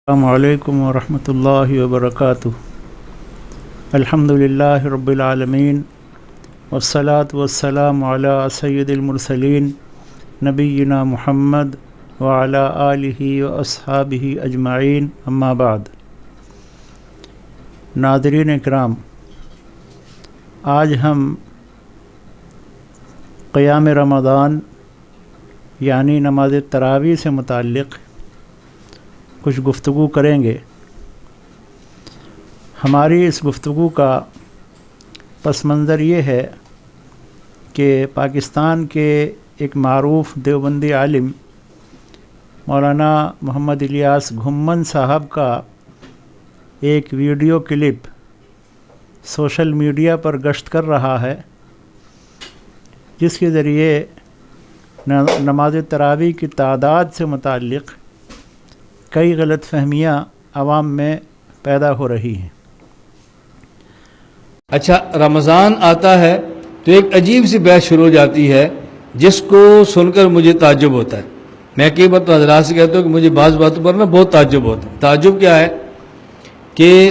السلام علیکم ورحمۃ اللہ وبرکاتہ۔ الحمدللہ رب العالمین والصلاة والسلام علی سید المرسلین نبینا محمد وعلی آلہ واصحابہ اجمعین، اما بعد۔ ناظرین اکرام، آج ہم قیام رمضان یعنی نماز تراویح سے متعلق کچھ گفتگو کریں گے۔ ہماری اس گفتگو کا پس منظر یہ ہے کہ پاکستان کے ایک معروف دیوبندی عالم مولانا محمد الیاس گھمن صاحب کا ایک ویڈیو کلپ سوشل میڈیا پر گشت کر رہا ہے، جس کے ذریعے نماز تراویح کی تعداد سے متعلق کئی غلط فہمیاں عوام میں پیدا ہو رہی ہیں۔ اچھا، رمضان آتا ہے تو ایک عجیب سی بحث شروع ہو جاتی ہے جس کو سن کر مجھے تعجب ہوتا ہے۔ میں کئی بار تو حضرات سے کہتا ہوں کہ مجھے بعض باتوں پر بہت تعجب ہوتا ہے۔ تعجب کیا ہے کہ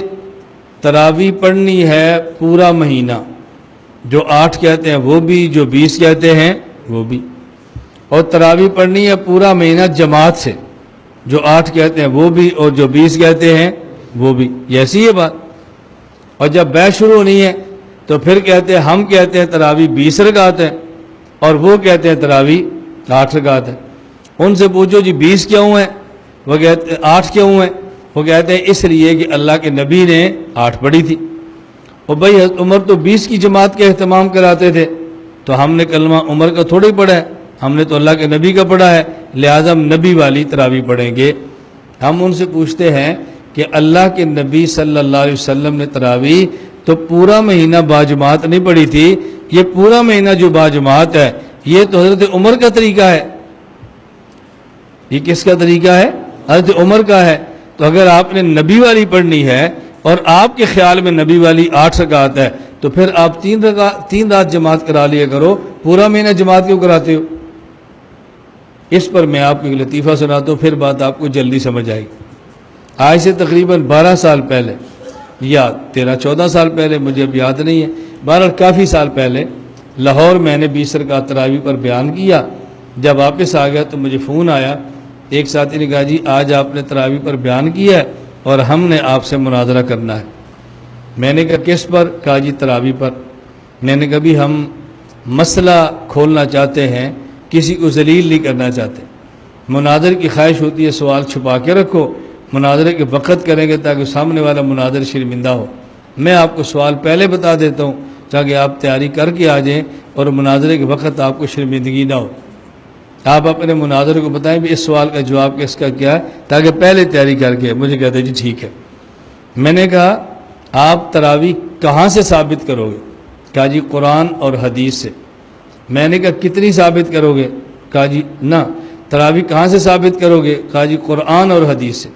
تراویح پڑھنی ہے پورا مہینہ، جو 8 کہتے ہیں وہ بھی، جو 20 کہتے ہیں وہ بھی، اور تراویح پڑھنی ہے پورا مہینہ جماعت سے، جو 8 کہتے ہیں وہ بھی اور جو 20 کہتے ہیں وہ بھی، یہ ایسی ہے بات۔ اور جب بحث شروع ہونی ہے تو پھر ہم کہتے ہیں تراویح 20 رکعت ہے اور وہ کہتے ہیں تراویح 8 رکعت ہے۔ ان سے پوچھو جی 20 کیوں ہیں، وہ کہتے ہیں 8 کیوں ہیں، وہ کہتے ہیں اس لیے کہ اللہ کے نبی نے 8 پڑھی تھی۔ اور بھائی حضرت عمر تو 20 کی جماعت کا اہتمام کراتے تھے، تو ہم نے کلمہ عمر کا تھوڑی پڑھا ہے، ہم نے تو اللہ کے نبی کا پڑھا ہے، لہٰذا ہم نبی والی تراویح پڑھیں گے۔ ہم ان سے پوچھتے ہیں کہ اللہ کے نبی صلی اللہ علیہ وسلم نے تراویح تو پورا مہینہ باجماعت نہیں پڑھی تھی، یہ پورا مہینہ جو باجماعت ہے یہ تو حضرت عمر کا طریقہ ہے۔ یہ کس کا طریقہ ہے؟ حضرت عمر کا ہے۔ تو اگر آپ نے نبی والی پڑھنی ہے اور آپ کے خیال میں نبی والی 8 رکعت ہے، تو پھر آپ 3 رات جماعت کرا لیا کرو، پورا مہینہ جماعت کیوں کراتے ہو؟ اس پر میں آپ کو ایک لطیفہ سناتا ہوں، پھر بات آپ کو جلدی سمجھ آئے گی۔ آج سے تقریباً 12 سال پہلے یا 13-14 سال پہلے، مجھے اب یاد نہیں ہے، بہرحال کافی سال پہلے لاہور میں نے 20 رکعت تراویح پر بیان کیا۔ جب واپس آ گیا تو مجھے فون آیا، ایک ساتھی نے کہا جی آج آپ نے تراویح پر بیان کیا ہے اور ہم نے آپ سے مناظرہ کرنا ہے۔ میں نے کہا کس پر؟ کہا جی تراویح پر۔ میں نے کہا بھی ہم مسئلہ کھولنا چاہتے ہیں، کسی کو ذلیل نہیں کرنا چاہتے۔ مناظر کی خواہش ہوتی ہے سوال چھپا کے رکھو، مناظرے کے وقت کریں گے تاکہ سامنے والا مناظر شرمندہ ہو۔ میں آپ کو سوال پہلے بتا دیتا ہوں تاکہ آپ تیاری کر کے آ جائیں اور مناظرے کے وقت آپ کو شرمندگی نہ ہو۔ آپ اپنے مناظر کو بتائیں بھی اس سوال کا جواب کس کا کیا ہے، تاکہ پہلے تیاری کر کے۔ مجھے کہتے جی ٹھیک ہے۔ میں نے کہا آپ تراویح کہاں سے ثابت کرو گے؟ کہا جی قرآن اور حدیث سے۔ میں نے کہا کتنی ثابت کرو گے؟ کہا جی نہ، تراویح کہاں سے ثابت کرو گے؟ کہا جی قرآن اور حدیث سے۔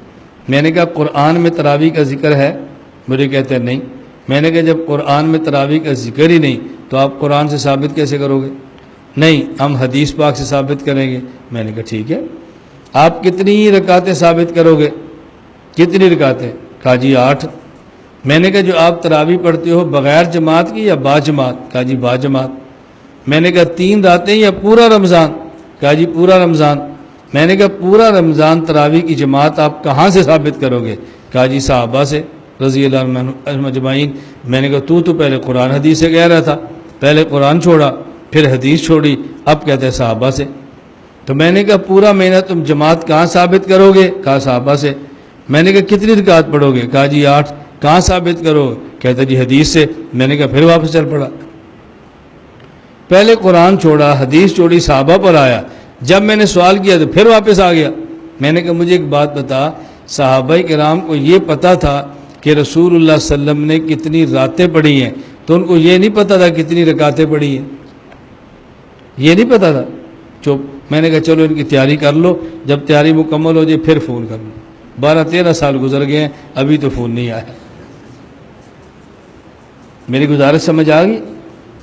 میں نے کہا قرآن میں تراویح کا ذکر ہے؟ مجھے کہتے ہیں نہیں۔ میں نے کہا جب قرآن میں تراویح کا ذکر ہی نہیں تو آپ قرآن سے ثابت کیسے کرو گے؟ نہیں، ہم حدیث پاک سے ثابت کریں گے۔ میں نے کہا ٹھیک ہے، آپ کتنی رکعتیں ثابت کرو گے؟ کتنی رکعتیں؟ کہا جی 8۔ میں نے کہا جو آپ تراویح پڑھتے ہو بغیر جماعت کی یا با جماعت؟ کہا جی با جماعت۔ میں نے کہا 3 راتیں یا پورا رمضان؟ کہا جی پورا رمضان۔ میں نے کہا پورا رمضان تراویح کی جماعت آپ کہاں سے ثابت کرو گے؟ کہا جی صحابہ سے رضی اللہ عنہم اجمعین۔ میں نے کہا تو پہلے قرآن حدیث سے کہہ رہا تھا، پہلے قرآن چھوڑا پھر حدیث چھوڑی، اب کہتے ہیں صحابہ سے۔ تو میں نے کہا پورا مہینہ تم جماعت کہاں ثابت کرو گے؟ کہا صحابہ سے۔ میں نے کہا کتنی رکعت پڑھو گے؟ کہا جی 8۔ کہاں ثابت کرو گے؟ کہتا جی حدیث سے۔ میں نے کہا پھر واپس چل پڑا، پہلے قرآن چھوڑا، حدیث چھوڑی، صحابہ پر آیا، جب میں نے سوال کیا تو پھر واپس آ گیا۔ میں نے کہا مجھے ایک بات بتا، صحابہ کرام کو یہ پتہ تھا کہ رسول اللہ صلی اللہ علیہ وسلم نے کتنی راتیں پڑھی ہیں، تو ان کو یہ نہیں پتہ تھا کتنی رکعتیں پڑھی ہیں؟ یہ نہیں پتہ تھا؟ چپ۔ میں نے کہا چلو ان کی تیاری کر لو، جب تیاری مکمل ہو جائے پھر فون کر لو۔ 12-13 سال گزر گئے ہیں، ابھی تو فون نہیں آیا۔ میری گزارش سمجھ آ گئی؟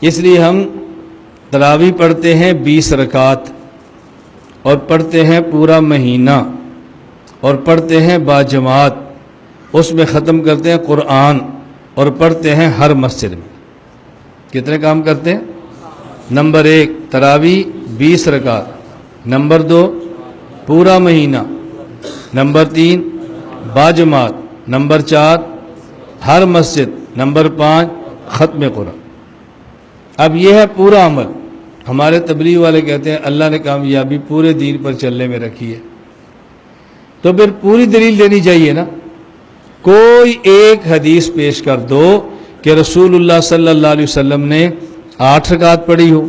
اس لیے ہم تراویح پڑھتے ہیں 20 رکعت اور پڑھتے ہیں پورا مہینہ، اور پڑھتے ہیں باجماعت، اس میں ختم کرتے ہیں قرآن اور پڑھتے ہیں ہر مسجد میں۔ کتنے کام کرتے ہیں؟ نمبر 1 تراویح 20 رکعت، نمبر 2 پورا مہینہ، نمبر 3 باجماعت، نمبر 4 ہر مسجد، نمبر 5 ختم قرآن۔ اب یہ ہے پورا عمل۔ ہمارے تبلیغ والے کہتے ہیں اللہ نے کامیابی پورے دین پر چلنے میں رکھی ہے، تو پھر پوری دلیل دینی چاہیے نا۔ کوئی ایک حدیث پیش کر دو کہ رسول اللہ صلی اللہ علیہ وسلم نے 8 رکعت پڑھی ہو،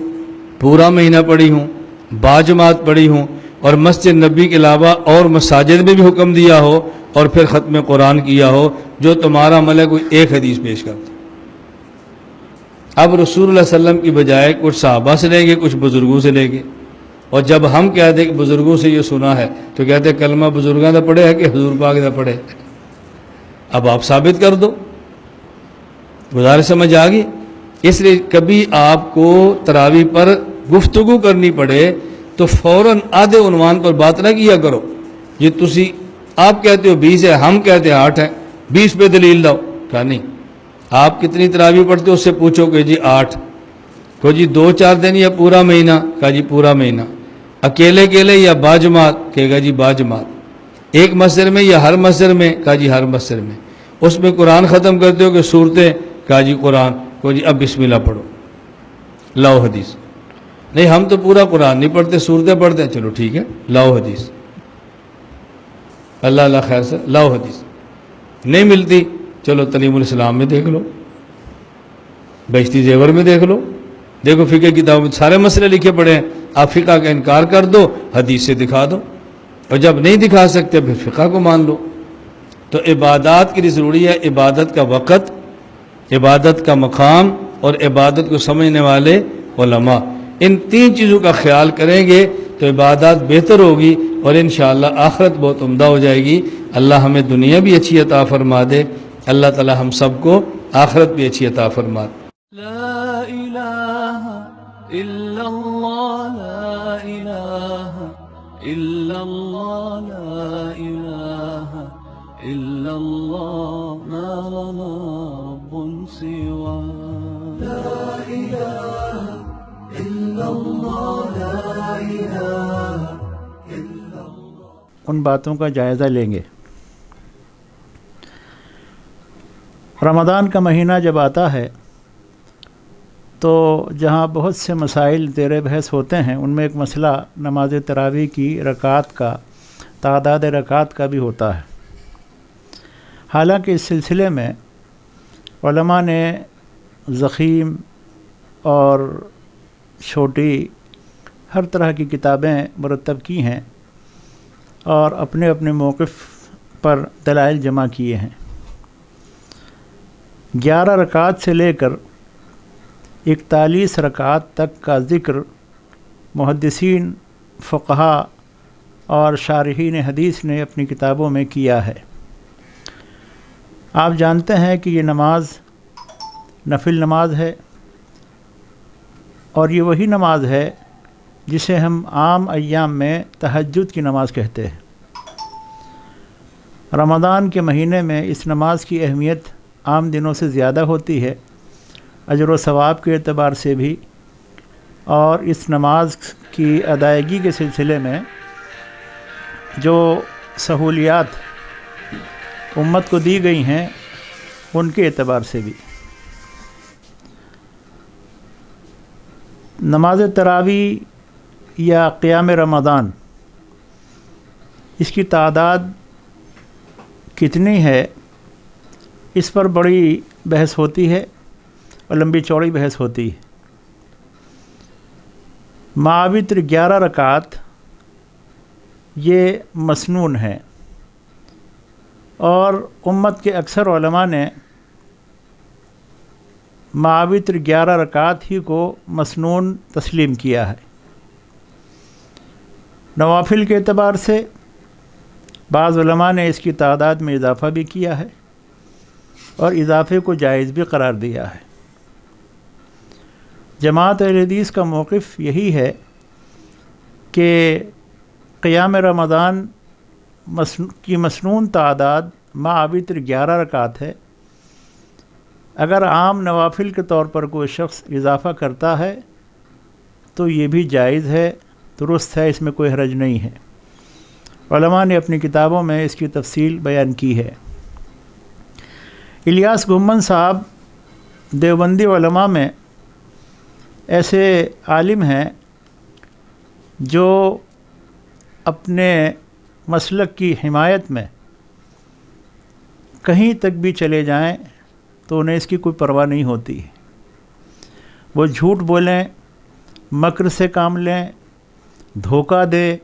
پورا مہینہ پڑھی ہوں، باجماعت پڑھی ہوں، اور مسجد نبی کے علاوہ اور مساجد میں بھی حکم دیا ہو اور پھر ختم قرآن کیا ہو، جو تمہارا عمل ہے کوئی ایک حدیث پیش کر دو۔ اب رسول اللہ صلی اللہ علیہ وسلم کی بجائے کچھ صحابہ سے لیں گے، کچھ بزرگوں سے لیں گے، اور جب ہم کہتے ہیں کہ بزرگوں سے یہ سنا ہے تو کہتے ہیں کلمہ بزرگاں دا پڑھے ہے کہ حضور پاک دا پڑھے؟ اب آپ ثابت کر دو۔ گزارش سمجھ آ گئی؟ اس لیے کبھی آپ کو تراویح پر گفتگو کرنی پڑے تو فوراً آدھے عنوان پر بات نہ کیا کرو، یہ تسی آپ کہتے ہو 20 ہے، ہم کہتے ہیں 8 ہے، 20 پہ دلیل لاؤ۔ کہا نہیں، آپ کتنی تراویح پڑھتے ہو اس سے پوچھو کہ جی 8، کو جی 2-4 دن یا پورا مہینہ؟ کہا جی پورا مہینہ۔ اکیلے اکیلے یا باجماعت؟ کہے گا جی باجماعت۔ ایک مسجد میں یا ہر مسجد میں؟ کہا جی ہر مسجد میں۔ اس میں قرآن ختم کرتے ہو کہ صورتیں؟ کہا جی قرآن۔ کو جی اب بسم اللہ پڑھو، لاؤ حدیث۔ نہیں ہم تو پورا قرآن نہیں پڑھتے، صورتیں پڑھتے ہیں۔ چلو ٹھیک ہے، لاؤ حدیث، اللہ اللہ خیر سے لاؤ حدیث۔ نہیں ملتی، چلو تعلیم الاسلام میں دیکھ لو، بہشتی زیور میں دیکھ لو، دیکھو فقہ کتابوں میں سارے مسئلے لکھے پڑے ہیں۔ آپ فقہ کا انکار کر دو، حدیث سے دکھا دو، اور جب نہیں دکھا سکتے پھر فقہ کو مان لو۔ تو عبادات کے لیے ضروری ہے عبادت کا وقت، عبادت کا مقام، اور عبادت کو سمجھنے والے علماء۔ ان 3 چیزوں کا خیال کریں گے تو عبادات بہتر ہوگی، اور انشاءاللہ آخرت بہت عمدہ ہو جائے گی۔ اللہ ہمیں دنیا بھی اچھی عطا فرما دے، اللہ تعالی ہم سب کو آخرت بھی اچھی عطا فرما دے۔ لا إله إلا الله، لا إله إلا الله، لا إله إلا الله، ما لنا رب سوى. لا إله إلا الله، لا إله إلا الله. ان باتوں کا جائزہ لیں گے۔ رمضان کا مہینہ جب آتا ہے تو جہاں بہت سے مسائل زیر بحث ہوتے ہیں، ان میں ایک مسئلہ نماز تراویح کی رکعات کا، تعداد رکعات کا بھی ہوتا ہے۔ حالانکہ اس سلسلے میں علماء نے ضخیم اور چھوٹی ہر طرح کی کتابیں مرتب کی ہیں اور اپنے اپنے موقف پر دلائل جمع کیے ہیں۔ 11 رکعات سے لے کر 41 رکعات تک کا ذکر محدثین، فقہا اور شارحین حدیث نے اپنی کتابوں میں کیا ہے۔ آپ جانتے ہیں کہ یہ نماز نفل نماز ہے، اور یہ وہی نماز ہے جسے ہم عام ایام میں تہجد کی نماز کہتے ہیں۔ رمضان کے مہینے میں اس نماز کی اہمیت عام دنوں سے زیادہ ہوتی ہے، اجر و ثواب کے اعتبار سے بھی، اور اس نماز کی ادائیگی کے سلسلے میں جو سہولیات امت کو دی گئی ہیں ان کے اعتبار سے بھی۔ نماز تراویح یا قیام رمضان، اس کی تعداد کتنی ہے اس پر بڑی بحث ہوتی ہے اور لمبی چوڑی بحث ہوتی ہے۔ معاوتر 11 رکعات یہ مسنون ہے، اور امت کے اکثر علماء نے معاوتر 11 رکعات ہی کو مسنون تسلیم کیا ہے۔ نوافل کے اعتبار سے بعض علماء نے اس کی تعداد میں اضافہ بھی کیا ہے اور اضافے کو جائز بھی قرار دیا ہے۔ جماعت اہل حدیث کا موقف یہی ہے کہ قیام رمضان کی مسنون تعداد مع وتر 11 رکعت ہے۔ اگر عام نوافل کے طور پر کوئی شخص اضافہ کرتا ہے تو یہ بھی جائز ہے، درست ہے، اس میں کوئی حرج نہیں ہے۔ علماء نے اپنی کتابوں میں اس کی تفصیل بیان کی ہے۔ الیاس گھمن صاحب دیوبندی علماء میں ایسے عالم ہیں جو اپنے مسلک کی حمایت میں کہیں تک بھی چلے جائیں تو انہیں اس کی کوئی پرواہ نہیں ہوتی۔ وہ جھوٹ بولیں، مکر سے کام لیں، دھوکہ دیں،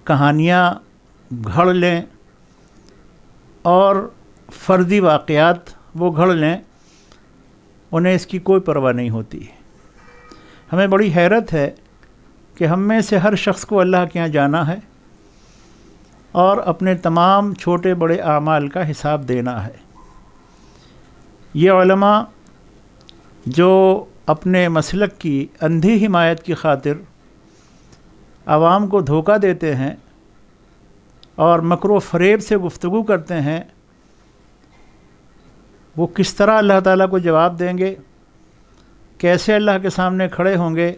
کہانیاں گھڑ لیں اور فرضی واقعات وہ گھڑ لیں، انہیں اس کی کوئی پرواہ نہیں ہوتی۔ ہمیں بڑی حیرت ہے کہ ہم میں سے ہر شخص کو اللہ کے یہاں جانا ہے اور اپنے تمام چھوٹے بڑے اعمال کا حساب دینا ہے۔ یہ علماء جو اپنے مسلک کی اندھی حمایت کی خاطر عوام کو دھوکہ دیتے ہیں اور مکر و فریب سے گفتگو کرتے ہیں، وہ کس طرح اللہ تعالیٰ کو جواب دیں گے، کیسے اللہ کے سامنے کھڑے ہوں گے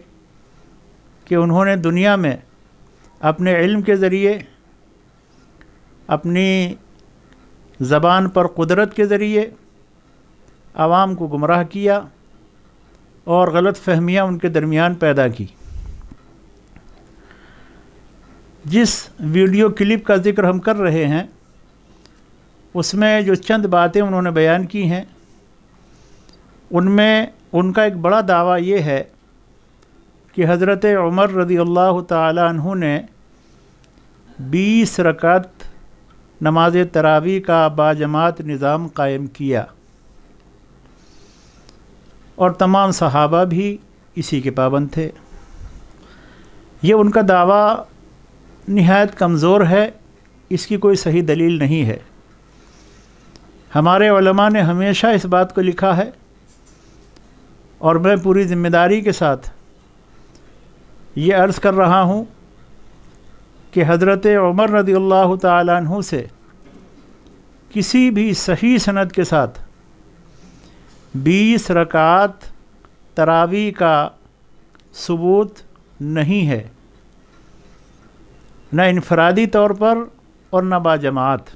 کہ انہوں نے دنیا میں اپنے علم کے ذریعے، اپنی زبان پر قدرت کے ذریعے عوام کو گمراہ کیا اور غلط فہمیاں ان کے درمیان پیدا کی۔ جس ویڈیو کلپ کا ذکر ہم کر رہے ہیں اس میں جو چند باتیں انہوں نے بیان کی ہیں، ان میں ان کا ایک بڑا دعویٰ یہ ہے کہ حضرت عمر رضی اللہ تعالی عنہ نے 20 رکعت نماز تراویح کا باجماعت نظام قائم کیا اور تمام صحابہ بھی اسی کے پابند تھے۔ یہ ان کا دعویٰ نہایت کمزور ہے، اس کی کوئی صحیح دلیل نہیں ہے۔ ہمارے علماء نے ہمیشہ اس بات کو لکھا ہے اور میں پوری ذمہ داری کے ساتھ یہ عرض کر رہا ہوں کہ حضرت عمر رضی اللہ تعالی عنہ سے کسی بھی صحیح سند کے ساتھ 20 رکعات تراویح کا ثبوت نہیں ہے، نہ انفرادی طور پر اور نہ باجماعت۔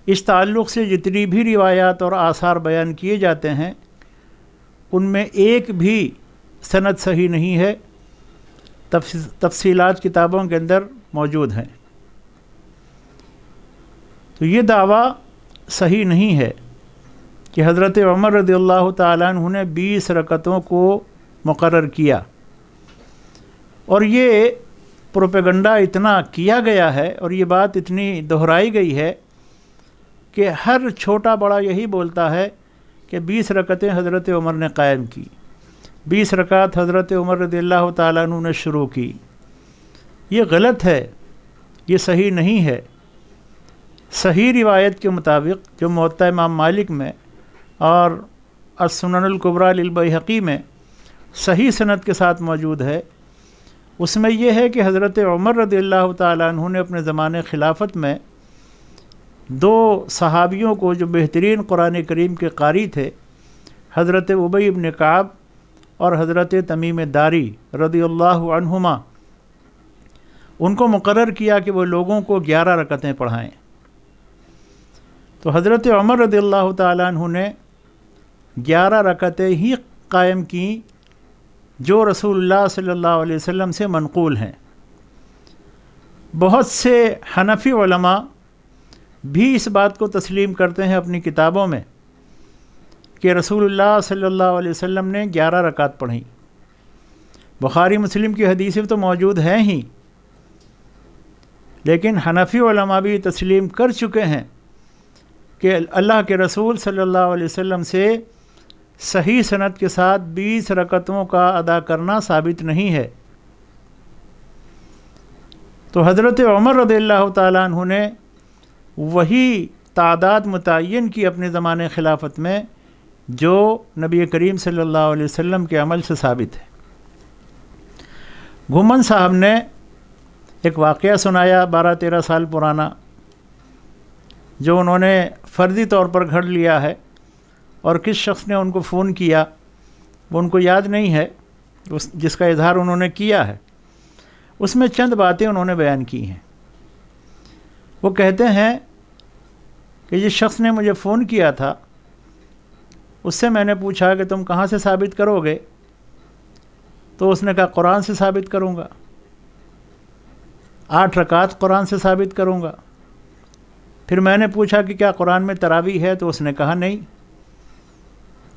اس تعلق سے جتنی بھی روایات اور آثار بیان کیے جاتے ہیں ان میں ایک بھی سند صحیح نہیں ہے، تفصیلات کتابوں کے اندر موجود ہیں۔ تو یہ دعویٰ صحیح نہیں ہے کہ حضرت عمر رضی اللہ تعالیٰ عنہ نے 20 رکعتوں کو مقرر کیا، اور یہ پروپیگنڈا اتنا کیا گیا ہے اور یہ بات اتنی دہرائی گئی ہے کہ ہر چھوٹا بڑا یہی بولتا ہے کہ 20 رکعتیں حضرت عمر نے قائم کی، 20 رکعت حضرت عمر رضی اللہ تعالیٰ عنہ نے شروع کی۔ یہ غلط ہے، یہ صحیح نہیں ہے۔ صحیح روایت کے مطابق جو موطا امام مالک میں اور السنن الکبریٰ للبیہقی میں صحیح سند کے ساتھ موجود ہے، اس میں یہ ہے کہ حضرت عمر رضی اللہ تعالیٰ عنہ نے اپنے زمانے خلافت میں 2 صحابیوں کو جو بہترین قرآن کریم کے قاری تھے، حضرت ابی بن کعب اور حضرت تمیم داری رضی اللہ عنہما، ان کو مقرر کیا کہ وہ لوگوں کو 11 رکعتیں پڑھائیں۔ تو حضرت عمر رضی اللہ تعالیٰ عنہ نے 11 رکعتیں ہی قائم کیں جو رسول اللہ صلی اللہ علیہ وسلم سے منقول ہیں۔ بہت سے حنفی علماء بھی اس بات کو تسلیم کرتے ہیں اپنی کتابوں میں کہ رسول اللہ صلی اللہ علیہ وسلم نے 11 رکعت پڑھیں۔ بخاری مسلم کی حدیثیں تو موجود ہیں ہی، لیکن حنفی علماء بھی تسلیم کر چکے ہیں کہ اللہ کے رسول صلی اللہ علیہ وسلم سے صحیح سند کے ساتھ 20 رکعتوں کا ادا کرنا ثابت نہیں ہے۔ تو حضرت عمر رضی اللہ تعالیٰ عنہ نے وہی تعداد متعین کی اپنے زمانے خلافت میں جو نبی کریم صلی اللہ علیہ وسلم کے عمل سے ثابت ہے۔ گھمن صاحب نے ایک واقعہ سنایا 12-13 سال پرانا، جو انہوں نے فردی طور پر گھڑ لیا ہے، اور کس شخص نے ان کو فون کیا وہ ان کو یاد نہیں ہے، جس کا اظہار انہوں نے کیا ہے۔ اس میں چند باتیں انہوں نے بیان کی ہیں۔ وہ کہتے ہیں کہ جس شخص نے مجھے فون کیا تھا اس سے میں نے پوچھا کہ تم کہاں سے ثابت کرو گے؟ تو اس نے کہا قرآن سے ثابت کروں گا، 8 رکعت قرآن سے ثابت کروں گا۔ پھر میں نے پوچھا کہ کیا قرآن میں تراویح ہے؟ تو اس نے کہا نہیں۔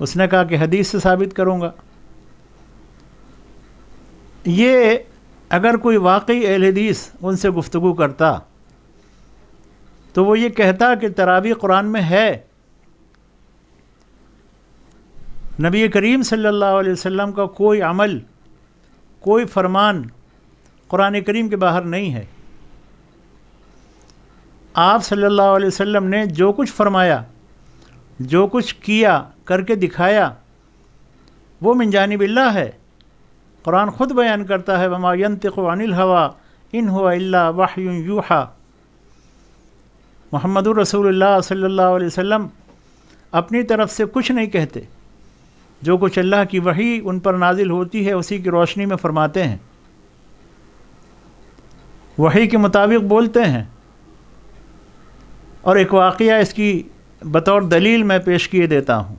اس نے کہا کہ حدیث سے ثابت کروں گا۔ یہ اگر کوئی واقعی اہل حدیث ان سے گفتگو کرتا تو وہ یہ کہتا کہ تراویح قرآن میں ہے۔ نبی کریم صلی اللہ علیہ وسلم کا کوئی عمل، کوئی فرمان قرآن کریم کے باہر نہیں ہے۔ آپ صلی اللہ علیہ وسلم نے جو کچھ فرمایا، جو کچھ کیا، کر کے دکھایا، وہ من جانب اللہ ہے۔ قرآن خود بیان کرتا ہے وما ينطق عن الهوى ان هو الا وحی یوحی۔ محمد الرسول اللہ صلی اللہ علیہ وسلم اپنی طرف سے کچھ نہیں کہتے، جو کچھ اللہ کی وحی ان پر نازل ہوتی ہے اسی کی روشنی میں فرماتے ہیں، وحی کے مطابق بولتے ہیں۔ اور ایک واقعہ اس کی بطور دلیل میں پیش کیے دیتا ہوں۔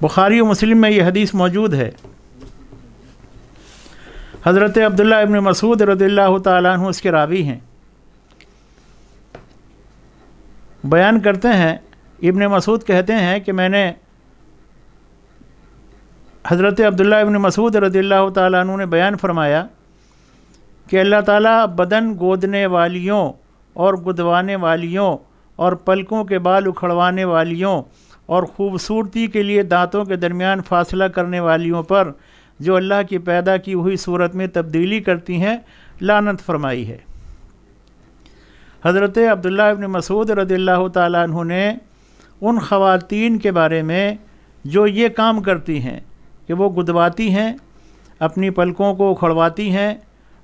بخاری و مسلم میں یہ حدیث موجود ہے۔ حضرت عبداللہ ابن مسعود رضی اللہ تعالیٰ عنہ اس کے راوی ہیں۔ بیان کرتے ہیں، ابن مسعود کہتے ہیں کہ میں نے حضرت عبداللہ ابن مسعود رضی اللہ تعالیٰ عنہ نے بیان فرمایا کہ اللہ تعالیٰ بدن گودنے والیوں اور گدوانے والیوں اور پلکوں کے بال اکھڑوانے والیوں اور خوبصورتی کے لیے دانتوں کے درمیان فاصلہ کرنے والیوں پر جو اللہ کی پیدا کی ہوئی صورت میں تبدیلی کرتی ہیں لعنت فرمائی ہے۔ حضرت عبداللہ ابن مسعود رضی اللہ تعالیٰ عنہ نے ان خواتین کے بارے میں جو یہ کام کرتی ہیں کہ وہ گدواتی ہیں، اپنی پلکوں کو اکھڑواتی ہیں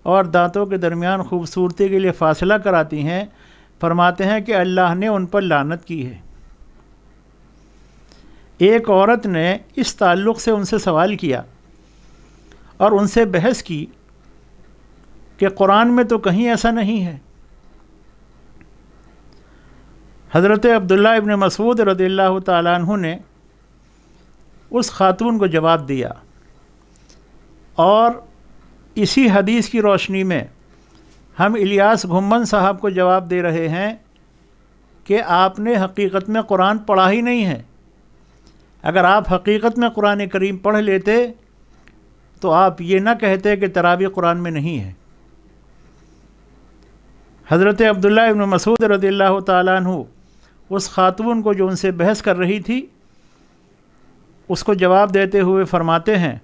اور دانتوں کے درمیان خوبصورتی کے لیے فاصلہ کراتی ہیں، فرماتے ہیں کہ اللہ نے ان پر لعنت کی ہے۔ ایک عورت نے اس تعلق سے ان سے سوال کیا اور ان سے بحث کی کہ قرآن میں تو کہیں ایسا نہیں ہے۔ حضرت عبداللہ ابن مسعود رضی اللہ تعالیٰ عنہ نے اس خاتون کو جواب دیا، اور اسی حدیث کی روشنی میں ہم الیاس گھمن صاحب کو جواب دے رہے ہیں کہ آپ نے حقیقت میں قرآن پڑھا ہی نہیں ہے۔ اگر آپ حقیقت میں قرآن کریم پڑھ لیتے تو آپ یہ نہ کہتے کہ تراویح قرآن میں نہیں ہے۔ حضرت عبداللہ ابن مسعود رضی اللہ تعالیٰ عنہ اس خاتون کو جو ان سے بحث کر رہی تھی اس کو جواب دیتے ہوئے فرماتے ہیں،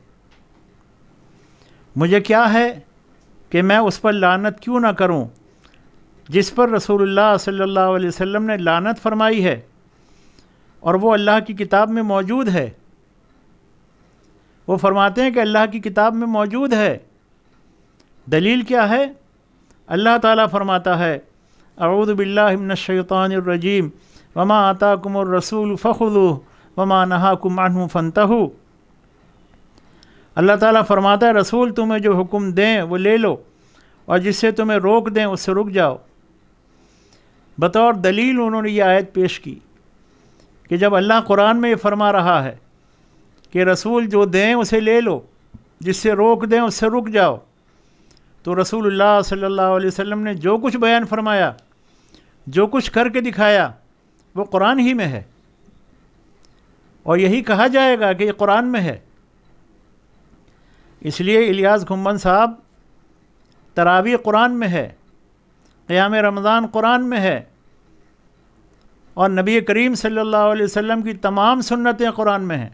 مجھے کیا ہے کہ میں اس پر لعنت کیوں نہ کروں جس پر رسول اللہ صلی اللہ علیہ وسلم نے لعنت فرمائی ہے، اور وہ اللہ کی کتاب میں موجود ہے۔ وہ فرماتے ہیں کہ اللہ کی کتاب میں موجود ہے۔ دلیل کیا ہے؟ اللہ تعالیٰ فرماتا ہے اعوذ باللہ من الشیطان الرجیم وما آتاکم الرسول فخذوہ وما نہاکم عنہ فانتہوا۔ اللہ تعالیٰ فرماتا ہے رسول تمہیں جو حکم دیں وہ لے لو، اور جس سے تمہیں روک دیں اس سے رک جاؤ۔ بطور دلیل انہوں نے یہ آیت پیش کی کہ جب اللہ قرآن میں یہ فرما رہا ہے کہ رسول جو دیں اسے لے لو، جس سے روک دیں اس سے رک جاؤ، تو رسول اللہ صلی اللہ علیہ وسلم نے جو کچھ بیان فرمایا، جو کچھ کر کے دکھایا، وہ قرآن ہی میں ہے، اور یہی کہا جائے گا کہ یہ قرآن میں ہے۔ اس لیے الیاس گھمن صاحب، تراویح قرآن میں ہے، قیام رمضان قرآن میں ہے، اور نبی کریم صلی اللہ علیہ وسلم کی تمام سنتیں قرآن میں ہیں،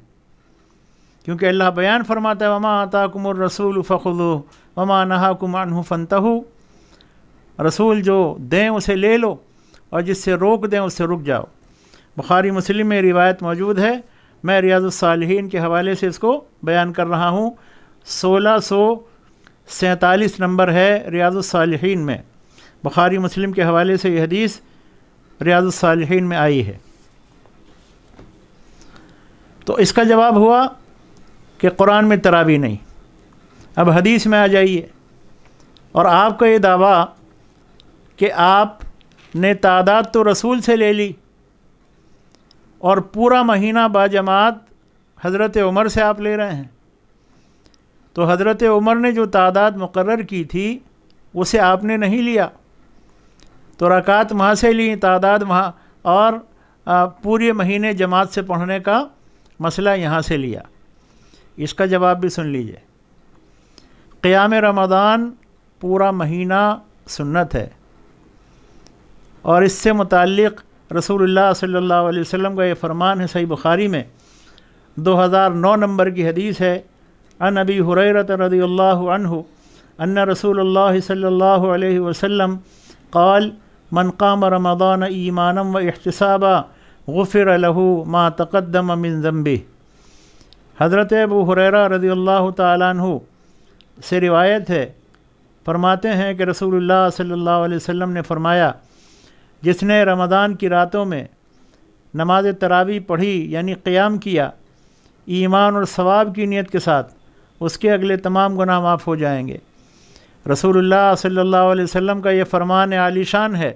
کیونکہ اللہ بیان فرماتا ہے وما آتاکم الرسول فخذوہ وما نہاکم عنہ فانتہوا۔ رسول جو دیں اسے لے لو، اور جس سے روک دیں اس سے رک جاؤ۔ بخاری مسلم میں روایت موجود ہے، میں ریاض الصالحین کے حوالے سے اس کو بیان کر رہا ہوں۔ 47 نمبر ہے ریاض الصالحین میں، بخاری مسلم کے حوالے سے یہ حدیث ریاض الصالحین میں آئی ہے۔ تو اس کا جواب ہوا کہ قرآن میں تراویح نہیں۔ اب حدیث میں آ جائیے، اور آپ کا یہ دعویٰ کہ آپ نے تعداد تو رسول سے لے لی اور پورا مہینہ باجماعت حضرت عمر سے آپ لے رہے ہیں، تو حضرت عمر نے جو تعداد مقرر کی تھی اسے آپ نے نہیں لیا، تو رکعت وہاں سے لی، تعداد وہاں، اور پورے مہینے جماعت سے پڑھنے کا مسئلہ یہاں سے لیا۔ اس کا جواب بھی سن لیجئے۔ قیام رمضان پورا مہینہ سنت ہے، اور اس سے متعلق رسول اللہ صلی اللہ علیہ وسلم کا یہ فرمان ہے، صحیح بخاری میں 2009 نمبر کی حدیث ہے، عن ابی ہریرہ رضی اللہ عنہ ان رسول اللہ صلی اللہ علیہ وسلم قال من قام رمضان ایمانا و احتسابا غفر له ما تقدم من ذنبه۔ حضرت ابو ہریرہ رضی اللہ تعالیٰ عنہ سے روایت ہے، فرماتے ہیں کہ رسول اللہ صلی اللہ علیہ وسلم نے فرمایا، جس نے رمضان کی راتوں میں نماز تراویح پڑھی یعنی قیام کیا ایمان اور ثواب کی نیت کے ساتھ، اس کے اگلے تمام گناہ معاف ہو جائیں گے۔ رسول اللہ صلی اللہ علیہ وسلم کا یہ فرمان عالی شان ہے،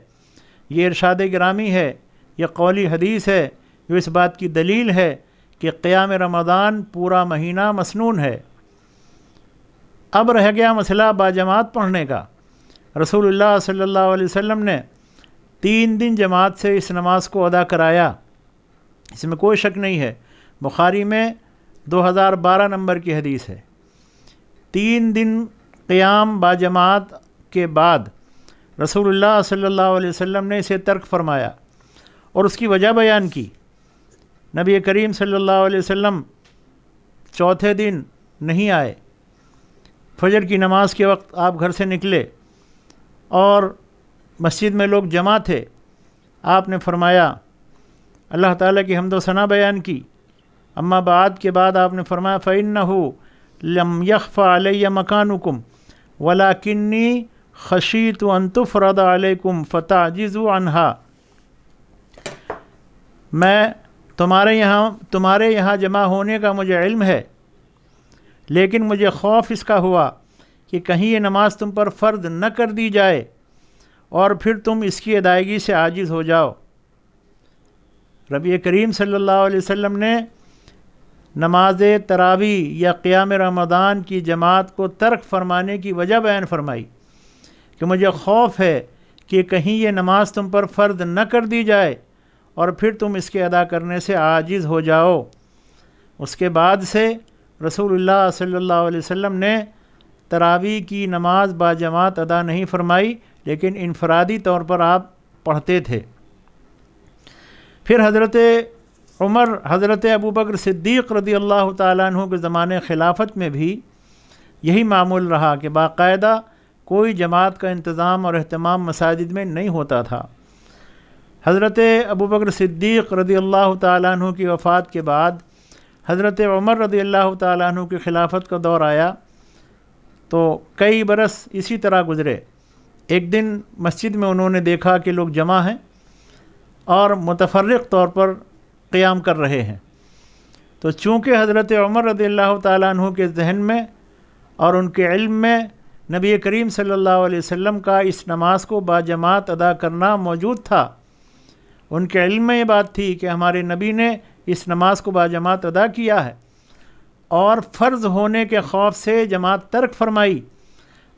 یہ ارشاد گرامی ہے، یہ قولی حدیث ہے، جو اس بات کی دلیل ہے کہ قیام رمضان پورا مہینہ مسنون ہے۔ اب رہ گیا مسئلہ باجماعت پڑھنے کا۔ رسول اللہ صلی اللہ علیہ وسلم نے 3 دن جماعت سے اس نماز کو ادا کرایا، اس میں کوئی شک نہیں ہے، بخاری میں 2012 نمبر کی حدیث ہے۔ 3 دن قیام باجماعت کے بعد رسول اللہ صلی اللہ علیہ وسلم نے اسے ترک فرمایا اور اس کی وجہ بیان کی۔ نبی کریم صلی اللہ علیہ وسلم چوتھے دن نہیں آئے، فجر کی نماز کے وقت آپ گھر سے نکلے اور مسجد میں لوگ جمع تھے، آپ نے فرمایا، اللہ تعالیٰ کی حمد و ثنا بیان کی، اما بعد کے بعد آپ نے فرمایا فَإِنَّهُ لَمْ يَخْفَ عَلَيَّ مَكَانُكُمْ وَلَكِنِّي خَشِيتُ أَن تُفْرَضَ عَلَيْكُمْ فَتَعْجِزُوا عَنْهَا۔ میں تمہارے یہاں جمع ہونے کا مجھے علم ہے، لیکن مجھے خوف اس کا ہوا کہ کہیں یہ نماز تم پر فرض نہ کر دی جائے اور پھر تم اس کی ادائیگی سے عاجز ہو جاؤ۔ نبی کریم صلی اللہ علیہ وسلم نے نماز تراویح یا قیام رمضان کی جماعت کو ترک فرمانے کی وجہ بیان فرمائی کہ مجھے خوف ہے کہ کہیں یہ نماز تم پر فرض نہ کر دی جائے اور پھر تم اس کے ادا کرنے سے عاجز ہو جاؤ۔ اس کے بعد سے رسول اللہ صلی اللہ علیہ وسلم نے تراویح کی نماز باجماعت ادا نہیں فرمائی، لیکن انفرادی طور پر آپ پڑھتے تھے۔ پھر حضرت عمر، حضرت ابوبکر صدیق رضی اللہ تعالیٰ عنہ کے زمانے خلافت میں بھی یہی معمول رہا کہ باقاعدہ کوئی جماعت کا انتظام اور اہتمام مساجد میں نہیں ہوتا تھا۔ حضرت ابوبکر صدیق رضی اللہ تعالیٰ عنہ کی وفات کے بعد حضرت عمر رضی اللہ تعالیٰ عنہ کی خلافت کا دور آیا، تو کئی برس اسی طرح گزرے۔ ایک دن مسجد میں انہوں نے دیکھا کہ لوگ جمع ہیں اور متفرق طور پر قیام کر رہے ہیں، تو چونکہ حضرت عمر رضی اللہ تعالیٰ عنہ کے ذہن میں اور ان کے علم میں نبی کریم صلی اللہ علیہ وسلم کا اس نماز کو باجماعت ادا کرنا موجود تھا، ان کے علم میں یہ بات تھی کہ ہمارے نبی نے اس نماز کو باجماعت ادا کیا ہے، اور فرض ہونے کے خوف سے جماعت ترک فرمائی۔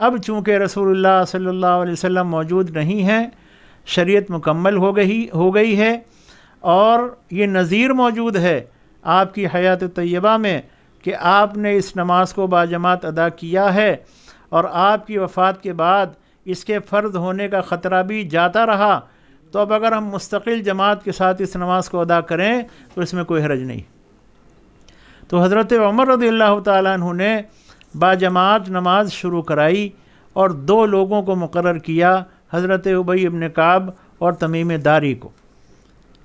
اب چونکہ رسول اللہ صلی اللہ علیہ وسلم موجود نہیں ہیں، شریعت مکمل ہو گئی ہے، اور یہ نظیر موجود ہے آپ کی حیات طیبہ میں کہ آپ نے اس نماز کو باجماعت ادا کیا ہے، اور آپ کی وفات کے بعد اس کے فرض ہونے کا خطرہ بھی جاتا رہا، تو اب اگر ہم مستقل جماعت کے ساتھ اس نماز کو ادا کریں تو اس میں کوئی حرج نہیں۔ تو حضرت عمر رضی اللہ تعالیٰ عنہ نے باجماعت نماز شروع کرائی اور 2 لوگوں کو مقرر کیا، حضرت ابی ابن کعب اور تمیم داری کو،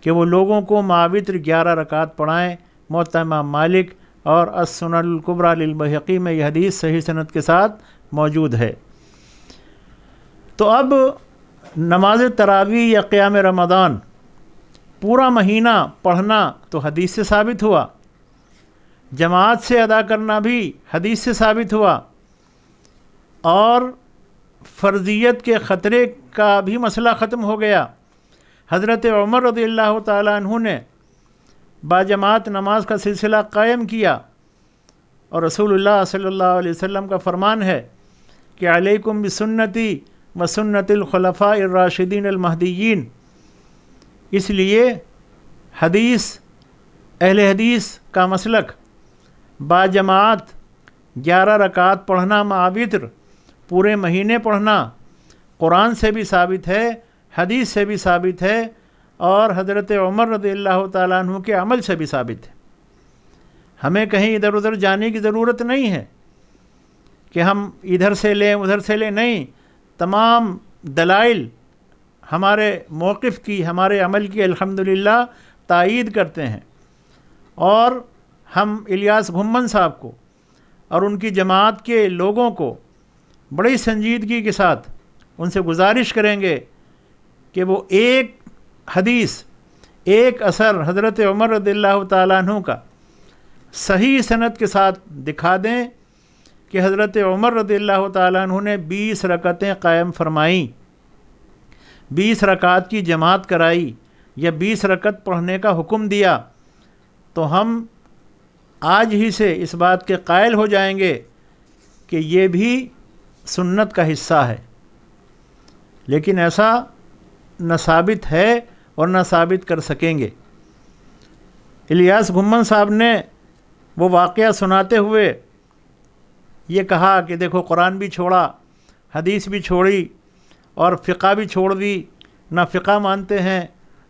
کہ وہ لوگوں کو ماوتر 11 رکعت پڑھائیں۔ موطا امام مالک اور السنن الکبریٰ للبیہقی میں یہ حدیث صحیح سند کے ساتھ موجود ہے۔ تو اب نماز تراویح یا قیام رمضان پورا مہینہ پڑھنا تو حدیث سے ثابت ہوا، جماعت سے ادا کرنا بھی حدیث سے ثابت ہوا، اور فرضیت کے خطرے کا بھی مسئلہ ختم ہو گیا۔ حضرت عمر رضی اللہ تعالیٰ عنہ نے باجماعت نماز کا سلسلہ قائم کیا، اور رسول اللہ صلی اللہ علیہ وسلم کا فرمان ہے کہ علیکم بسنتی و سنت الخلفاء الراشدین المہدیین۔ اس لیے اہل حدیث کا مسلک باجماعت 11 رکعات پڑھنا مع وتر، پورے مہینے پڑھنا، قرآن سے بھی ثابت ہے، حدیث سے بھی ثابت ہے، اور حضرت عمر رضی اللہ تعالیٰ عنہ کے عمل سے بھی ثابت ہے۔ ہمیں کہیں ادھر ادھر جانے کی ضرورت نہیں ہے کہ ہم ادھر سے لیں ادھر سے لیں، نہیں، تمام دلائل ہمارے موقف کی، ہمارے عمل کی الحمدللہ تائید کرتے ہیں، اور ہم الیاس گھمن صاحب کو اور ان کی جماعت کے لوگوں کو بڑی سنجیدگی کے ساتھ ان سے گزارش کریں گے کہ وہ ایک حدیث، ایک اثر حضرت عمر رضی اللہ تعالیٰ عنہ کا صحیح سند کے ساتھ دکھا دیں کہ حضرت عمر رضی اللہ تعالیٰ عنہ نے 20 رکعتیں قائم فرمائیں، 20 رکعات کی جماعت کرائی، یا 20 رکعت پڑھنے کا حکم دیا، تو ہم آج ہی سے اس بات کے قائل ہو جائیں گے کہ یہ بھی سنت کا حصہ ہے۔ لیکن ایسا نہ ثابت ہے اور نہ ثابت کر سکیں گے۔ الیاس گھمن صاحب نے وہ واقعہ سناتے ہوئے یہ کہا کہ دیکھو، قرآن بھی چھوڑا، حدیث بھی چھوڑی، اور فقہ بھی چھوڑ دی، نہ فقہ مانتے ہیں،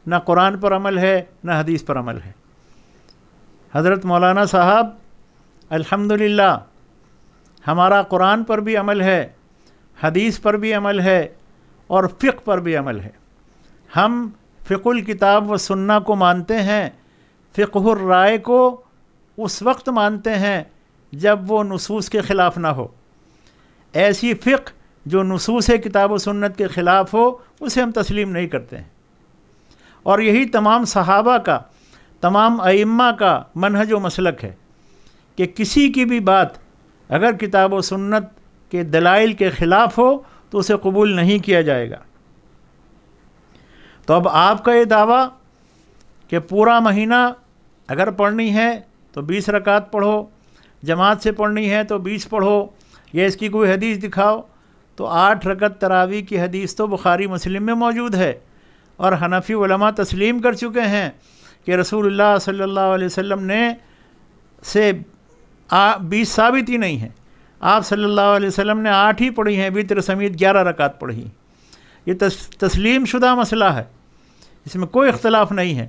نہ قرآن پر عمل ہے، نہ حدیث پر عمل ہے۔ حضرت مولانا صاحب الحمدللہ ہمارا قرآن پر بھی عمل ہے، حدیث پر بھی عمل ہے، اور فقہ پر بھی عمل ہے۔ ہم فقہ الکتاب و سنہ کو مانتے ہیں، فقہ الرائے کو اس وقت مانتے ہیں جب وہ نصوص کے خلاف نہ ہو۔ ایسی فقہ جو نصوص کتاب و سنت کے خلاف ہو اسے ہم تسلیم نہیں کرتے ہیں، اور یہی تمام صحابہ کا، تمام ائمہ کا منہج و مسلک ہے کہ کسی کی بھی بات اگر کتاب و سنت کے دلائل کے خلاف ہو تو اسے قبول نہیں کیا جائے گا۔ تو اب آپ کا یہ دعویٰ کہ پورا مہینہ اگر پڑھنی ہے تو 20 رکعت پڑھو، جماعت سے پڑھنی ہے تو 20 پڑھو، یا اس کی کوئی حدیث دکھاؤ، تو 8 رکعت تراویح کی حدیث تو بخاری مسلم میں موجود ہے، اور حنفی علماء تسلیم کر چکے ہیں کہ رسول اللہ صلی اللہ علیہ وسلم نے سے 20 ثابت ہی نہیں ہے، آپ صلی اللہ علیہ وسلم نے 8 ہی پڑھی ہیں، وتر سمیت 11 رکعت پڑھی۔ یہ تسلیم شدہ مسئلہ ہے، اس میں کوئی اختلاف نہیں ہے،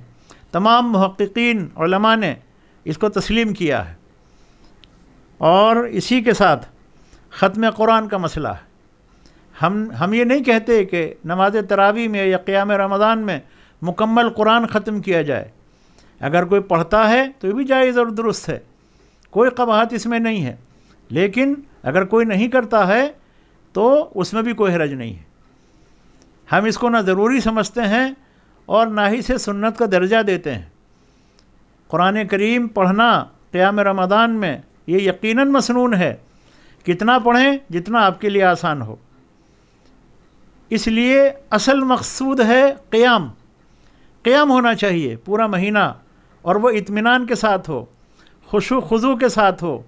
تمام محققین علماء نے اس کو تسلیم کیا ہے۔ اور اسی کے ساتھ ختم قرآن کا مسئلہ ہے۔ ہم یہ نہیں کہتے کہ نماز تراویح میں یا قیام رمضان میں مکمل قرآن ختم کیا جائے، اگر کوئی پڑھتا ہے تو یہ بھی جائز اور درست ہے، کوئی قباحت اس میں نہیں ہے، لیکن اگر کوئی نہیں کرتا ہے تو اس میں بھی کوئی حرج نہیں ہے۔ ہم اس کو نہ ضروری سمجھتے ہیں اور نہ ہی سے سنت کا درجہ دیتے ہیں۔ قرآن کریم پڑھنا قیام رمضان میں یہ یقیناً مسنون ہے، کتنا پڑھیں جتنا آپ کے لیے آسان ہو۔ اس لیے اصل مقصود ہے قیام ہونا چاہیے پورا مہینہ، اور وہ اطمینان کے ساتھ ہو، خشوع خضوع کے ساتھ ہو،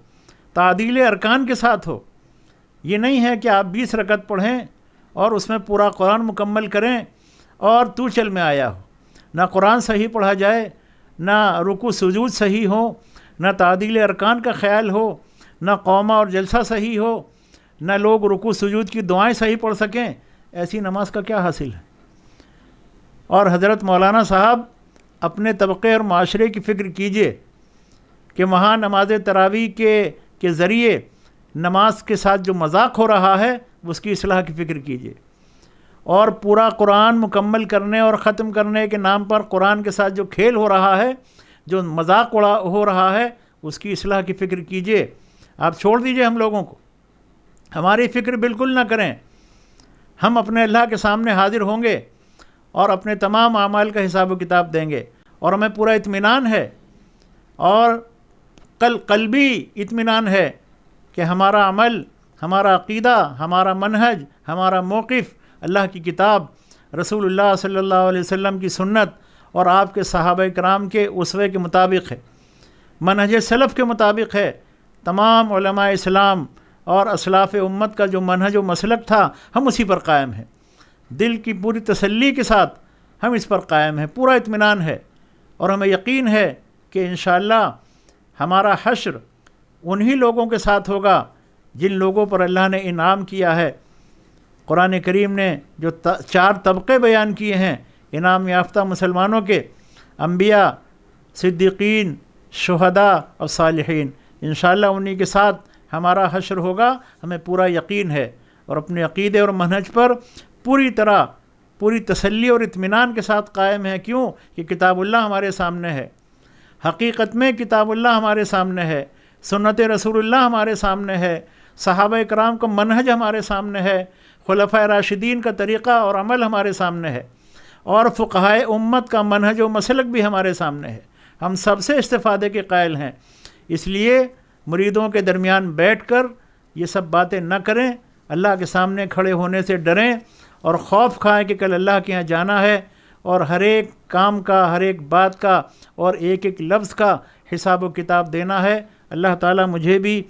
تعدیل ارکان کے ساتھ ہو۔ یہ نہیں ہے کہ آپ 20 رکعت پڑھیں اور اس میں پورا قرآن مکمل کریں اور تو چل میں آیا ہو، نہ قرآن صحیح پڑھا جائے، نہ رکوع سجود صحیح ہو، نہ تعدیل ارکان کا خیال ہو، نہ قومہ اور جلسہ صحیح ہو، نہ لوگ رکوع سجود کی دعائیں صحیح پڑھ سکیں، ایسی نماز کا کیا حاصل ہے؟ اور حضرت مولانا صاحب اپنے طبقے اور معاشرے کی فکر کیجئے کہ وہاں نماز تراویح کے ذریعے نماز کے ساتھ جو مذاق ہو رہا ہے اس کی اصلاح کی فکر کیجئے، اور پورا قرآن مکمل کرنے اور ختم کرنے کے نام پر قرآن کے ساتھ جو کھیل ہو رہا ہے، جو مذاق ہو رہا ہے، اس کی اصلاح کی فکر کیجئے۔ آپ چھوڑ دیجئے ہم لوگوں کو، ہماری فکر بالکل نہ کریں. ہم اپنے اللہ کے سامنے حاضر ہوں گے اور اپنے تمام اعمال کا حساب و کتاب دیں گے، اور ہمیں پورا اطمینان ہے اور قلبی اطمینان ہے کہ ہمارا عمل، ہمارا عقیدہ، ہمارا منہج، ہمارا موقف اللہ کی کتاب، رسول اللہ صلی اللہ علیہ وسلم کی سنت اور آپ کے صحابہ کرام کے اسوے کے مطابق ہے، منہج سلف کے مطابق ہے. تمام علماء اسلام اور اسلاف امت کا جو منہج و مسلک تھا ہم اسی پر قائم ہیں. دل کی پوری تسلی کے ساتھ ہم اس پر قائم ہیں، پورا اطمینان ہے، اور ہمیں یقین ہے کہ انشاءاللہ ہمارا حشر انہی لوگوں کے ساتھ ہوگا جن لوگوں پر اللہ نے انعام کیا ہے. قرآن کریم نے جو 4 طبقے بیان کیے ہیں انعام یافتہ مسلمانوں کے، انبیاء، صدیقین، شہداء اور صالحین، انشاءاللہ انہی کے ساتھ ہمارا حشر ہوگا، ہمیں پورا یقین ہے. اور اپنے عقیدے اور منہج پر پوری طرح پوری تسلی اور اطمینان کے ساتھ قائم ہے. کیوں؟ کہ کتاب اللہ ہمارے سامنے ہے، حقیقت میں کتاب اللہ ہمارے سامنے ہے، سنت رسول اللہ ہمارے سامنے ہے، صحابہ کرام کا منہج ہمارے سامنے ہے، خلفائے راشدین کا طریقہ اور عمل ہمارے سامنے ہے، اور فقہائے امت کا منہج و مسلک بھی ہمارے سامنے ہے. ہم سب سے استفادے کے قائل ہیں. اس لیے مریدوں کے درمیان بیٹھ کر یہ سب باتیں نہ کریں، اللہ کے سامنے کھڑے ہونے سے ڈریں اور خوف کھائیں کہ کل اللہ کے یہاں جانا ہے اور ہر ایک کام کا، ہر ایک بات کا اور ایک ایک لفظ کا حساب و کتاب دینا ہے. اللہ تعالیٰ مجھے بھی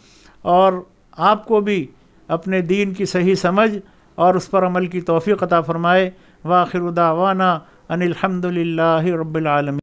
اور آپ کو بھی اپنے دین کی صحیح سمجھ اور اس پر عمل کی توفیق عطا فرمائے. وآخر دعوانا ان الحمد للہ رب العالمین.